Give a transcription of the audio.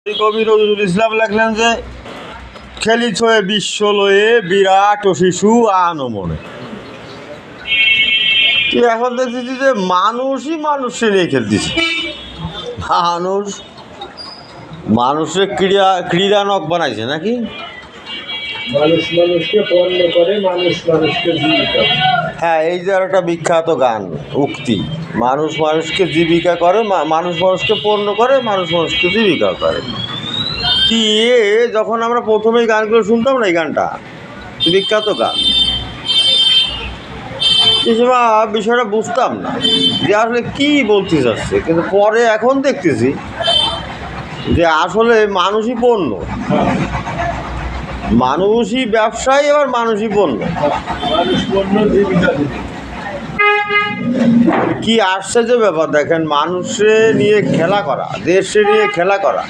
কবি নজরুল ইসলাম লেখলেন যে খেলিছ বিশ্ব লয়ে বিরাট ও শিশু আনমনে। এখন দেখতেছি যে মানুষই মানুষকে নিয়ে খেলতেছে। মানুষের ক্রীড়ানক বানাইছে নাকি? মানুষ মানুষকে পণ্য করে, মানুষ মানুষকে জীবিকা। হ্যাঁ, এই যে একটা বিখ্যাত গান উক্তি, মানুষ মানুষকে জীবিকা করে, মানুষ মানুষকে পণ্য করে, মানুষ মানুষকে জীবিকা করে। কি যখন আমরা প্রথমেই গানগুলো শুনতাম না, এই গানটা বিখ্যাত গান, এই সময় বিষয়টা বুঝতাম না যে আসলে কি বলতে চাচ্ছে, কিন্তু পরে এখন দেখতেছি যে আসলে মানুষই পণ্য, মানুষই ব্যবসায়ী, এবার মানুষই পণ্য। মানুষ পণ্য, জীবিকা। কি আশ্চর্য ব্যাপার দেখেন, মানুষে নিয়ে খেলা করা, দেশে নিয়ে খেলা করা।